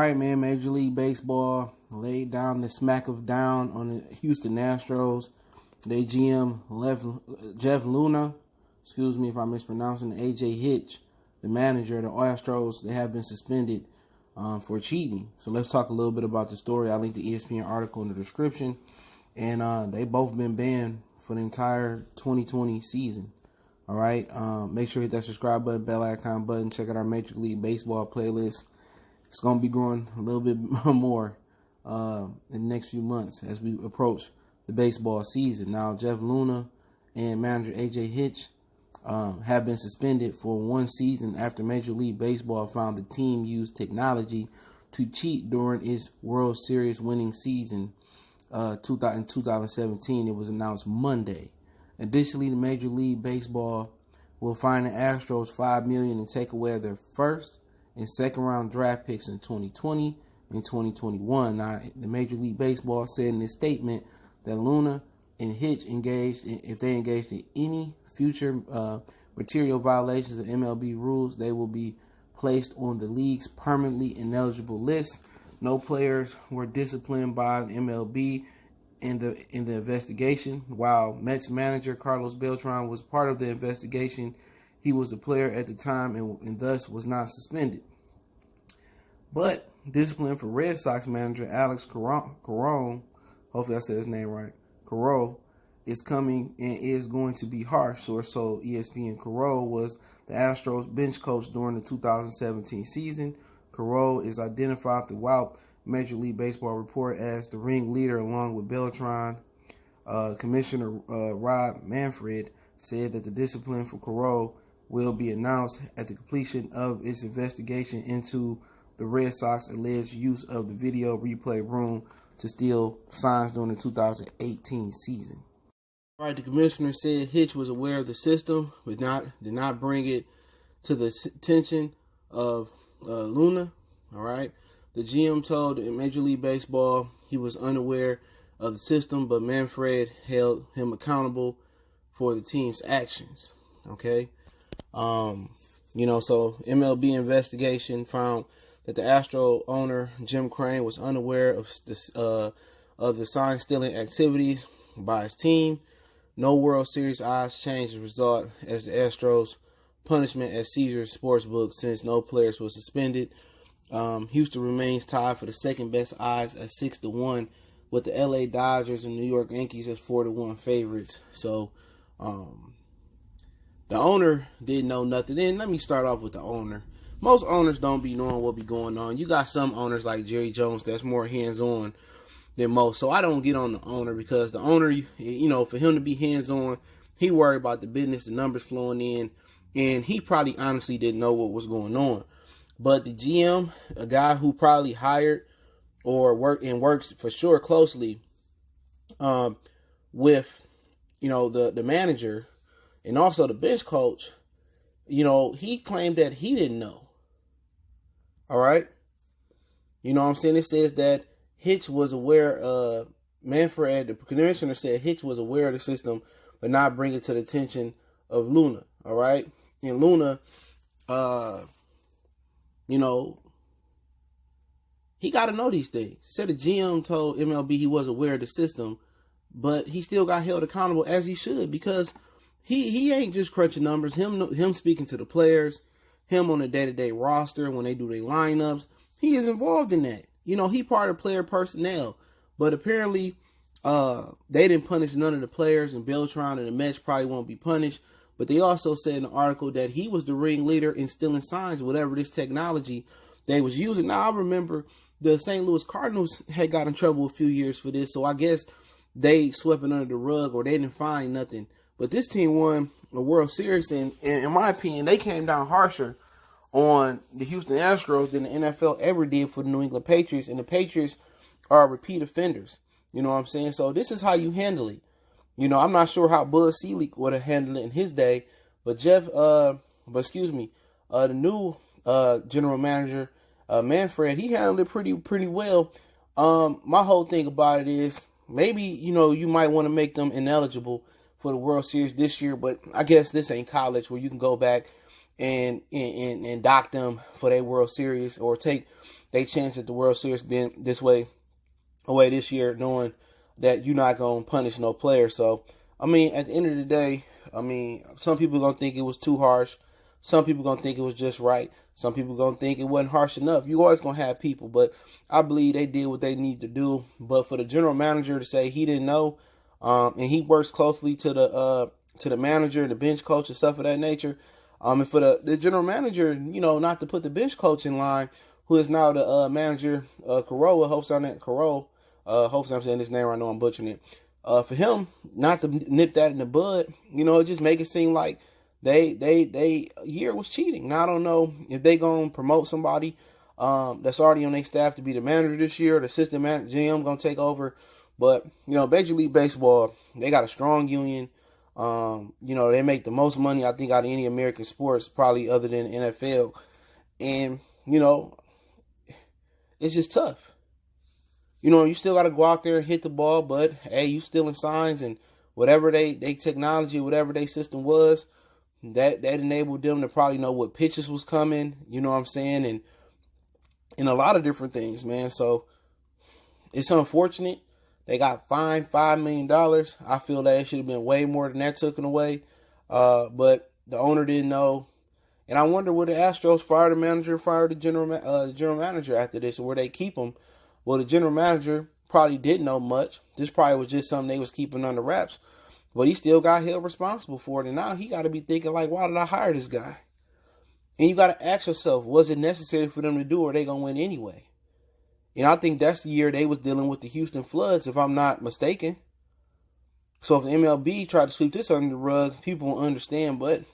right, man. Major League Baseball laid down the smack of down on the Houston Astros. They GM Jeff Luhnow, excuse me if I'm mispronouncing, AJ Hinch, the manager of the Astros, they have been suspended for cheating. So let's talk a little bit about the story. I linked the ESPN article in the description. And they both been banned for the entire 2020 season. All right. Make sure you hit that subscribe button, bell icon button. Check out our Major League Baseball playlist. It's going to be growing a little bit more in the next few months as we approach the baseball season. Now, Jeff Luhnow and manager AJ Hinch have been suspended for one season after Major League Baseball found the team used technology to cheat during its World Series winning season in 2017. It was announced Monday. Additionally, the Major League Baseball will fine the Astros $5 million and take away their first and second round draft picks in 2020 and 2021. Now, the Major League Baseball said in its statement that Luhnow and Hinch if they engaged in any future material violations of MLB rules, they will be placed on the league's permanently ineligible list. No players were disciplined by the MLB in the investigation. While Mets manager Carlos Beltran was part of the investigation, he was a player at the time and thus was not suspended. But discipline for Red Sox manager Alex Cora, hopefully I said his name right, Cora, is coming and is going to be harsh. Source told ESPN Cora was the Astros bench coach during the 2017 season. Cora is identified throughout Major League Baseball report as the ringleader along with Beltran. Commissioner Rob Manfred said that the discipline for Cora will be announced at the completion of its investigation into the Red Sox alleged use of the video replay room to steal signs during the 2018 season. All right, the commissioner said Hinch was aware of the system, but did not bring it to the attention of Luhnow. All right, the GM told Major League Baseball he was unaware of the system, but Manfred held him accountable for the team's actions. Okay. So MLB investigation found that the Astro owner, Jim Crane, was unaware of the sign stealing activities by his team. No World Series odds changed as a result as the Astros punishment at Caesars Sportsbook since no players were suspended. Houston remains tied for the second best odds at 6-1 with the LA Dodgers and New York Yankees as 4-1 favorites. So, the owner didn't know nothing. Then let me start off with the owner. Most owners don't be knowing what be going on. You got some owners like Jerry Jones that's more hands-on than most. So I don't get on the owner because the owner, for him to be hands-on, he worried about the business, the numbers flowing in, and he probably honestly didn't know what was going on. But the GM, a guy who probably hired or works for sure closely with, the manager and also the bench coach, he claimed that he didn't know. All right. You know what I'm saying? It says that Hinch was aware, Manfred, the commissioner said Hinch was aware of the system, but not bring it to the attention of Luhnow. All right. And Luhnow, he got to know these things. Said the GM told MLB he was aware of the system, but he still got held accountable as he should because he ain't just crunching numbers. Him speaking to the players, him on the day-to-day roster when they do their lineups, he is involved in that. He part of player personnel. But apparently, they didn't punish none of the players, and Beltran and the Mets probably won't be punished. But they also said in the article that he was the ringleader in stealing signs, whatever this technology they was using. Now, I remember the St. Louis Cardinals had got in trouble a few years for this, so I guess they swept it under the rug or they didn't find nothing. But this team won the World Series, and in my opinion, they came down harsher on the Houston Astros than the NFL ever did for the New England Patriots, and the Patriots are repeat offenders. You know what I'm saying? So this is how you handle it. I'm not sure how Bud Selig would have handled it in his day, but the new general manager, Manfred, he handled it pretty well. My whole thing about it is maybe, you might want to make them ineligible for the World Series this year, but I guess this ain't college where you can go back and dock them for their World Series or take they chance at the World Series being away this year, knowing that you're not going to punish no player. So, I mean, at the end of the day, I mean, some people are going to think it was too harsh. Some people are going to think it was just right. Some people are going to think it wasn't harsh enough. You always going to have people, but I believe they did what they need to do. But for the general manager to say he didn't know, and he works closely to the manager and the bench coach and stuff of that nature, and for the general manager, not to put the bench coach in line, who is now the manager, Cora, hopefully I'm saying this name right, I know I'm butchering it. For him not to nip that in the bud, it just make it seem like they year was cheating. Now I don't know if they gonna promote somebody that's already on their staff to be the manager this year, or the assistant manager GM gonna take over. But Major League Baseball, they got a strong union. They make the most money I think out of any American sports, probably other than NFL, and it's just tough. You still got to go out there and hit the ball, but hey, you still in signs, and whatever they technology, whatever their system was, that enabled them to probably know what pitches was coming, you know what I'm saying, and a lot of different things, man. So it's unfortunate. They got fined $5 million. I feel that it should have been way more than that taken away. But the owner didn't know. And I wonder, would the Astros fire the manager, fire the general manager after this, or where they keep him? Well, the general manager probably didn't know much. This probably was just something they was keeping under wraps. But he still got held responsible for it. And now he got to be thinking, like, why did I hire this guy? And you got to ask yourself, was it necessary for them to do, or are they going to win anyway? I think that's the year they was dealing with the Houston floods, if I'm not mistaken. So if the MLB tried to sweep this under the rug, people won't understand. But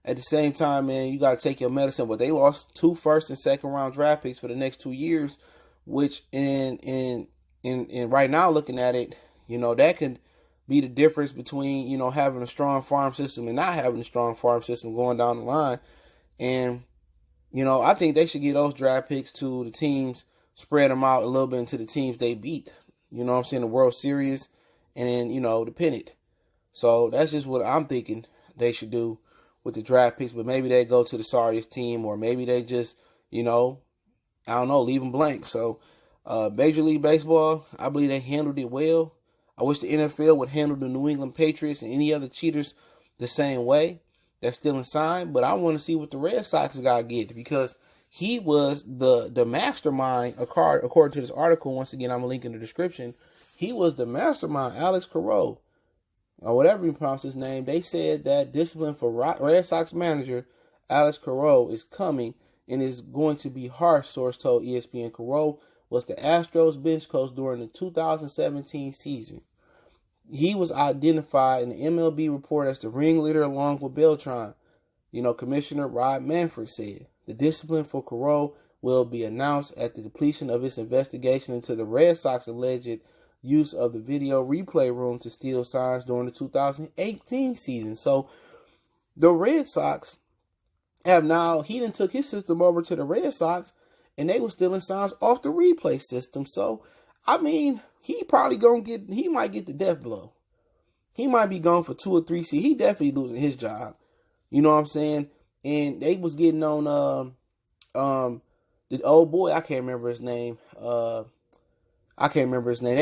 at the same time, man, you got to take your medicine. But they lost 2 first and second round draft picks for the next 2 years, which in right now looking at it, that could be the difference between, having a strong farm system and not having a strong farm system going down the line. And, I think they should give those draft picks to the teams, spread them out a little bit into the teams they beat. You know what I'm saying? The World Series and then, the pennant. So that's just what I'm thinking they should do with the draft picks. But maybe they go to the sorriest team, or maybe they just, I don't know, leave them blank. So Major League Baseball, I believe they handled it well. I wish the NFL would handle the New England Patriots and any other cheaters the same way. That's still inside. But I want to see what the Red Sox got to get, because he was the mastermind, according to this article. Once again, I'm going to link in the description. He was the mastermind, Alex Cora, or whatever you pronounce his name. They said that discipline for Red Sox manager Alex Cora is coming and is going to be harsh, source told ESPN. Cora was the Astros bench coach during the 2017 season. He was identified in the MLB report as the ringleader along with Beltran. Commissioner Rob Manfred said the discipline for Cora will be announced at the completion of its investigation into the Red Sox alleged use of the video replay room to steal signs during the 2018 season. So the Red Sox have now, he done took his system over to the Red Sox, and they were stealing signs off the replay system. So, I mean, he might get the death blow. He might be gone for 2 or 3 seasons. He definitely losing his job. You know what I'm saying? And they was getting on the old boy, I can't remember his name. They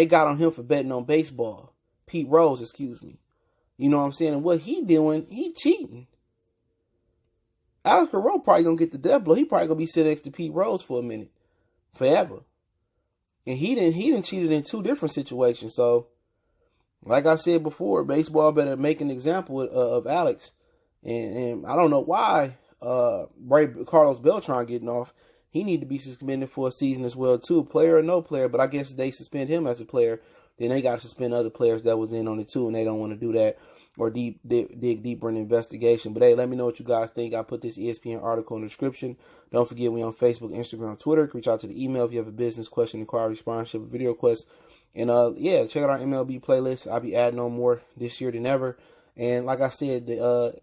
got on him for betting on baseball. Pete Rose, excuse me. You know what I'm saying? And what he doing, he cheating. Alex Cora probably gonna get the death blow. He probably gonna be sitting next to Pete Rose for a minute. Forever. And he didn't cheated in 2 different situations. So, like I said before, baseball better make an example of Alex. And I don't know why Carlos Beltran getting off. He need to be suspended for a season as well too, player or no player. But I guess if they suspend him as a player, then they got to suspend other players that was in on it too, and they don't want to do that or dig deeper in the investigation. But hey, let me know what you guys think. I put this ESPN article in the description. Don't forget, we on Facebook, Instagram, Twitter. Reach out to the email if you have a business question, inquiry, sponsorship, video request. And yeah, check out our MLB playlist. I'll be adding on more this year than ever. And like I said, the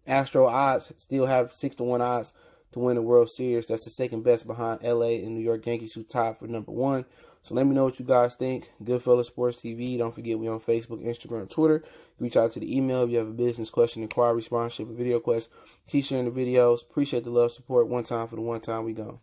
Astro odds still have 6-1 odds to win the World Series. That's the second best behind LA and New York Yankees, who tied for number 1. So let me know what you guys think. Goodfellas Sports TV. Don't forget, we on Facebook, Instagram, Twitter. Reach out to the email if you have a business question, inquiry, sponsorship, or video request. Keep sharing the videos. Appreciate the love, support. One time for the one time. We gone.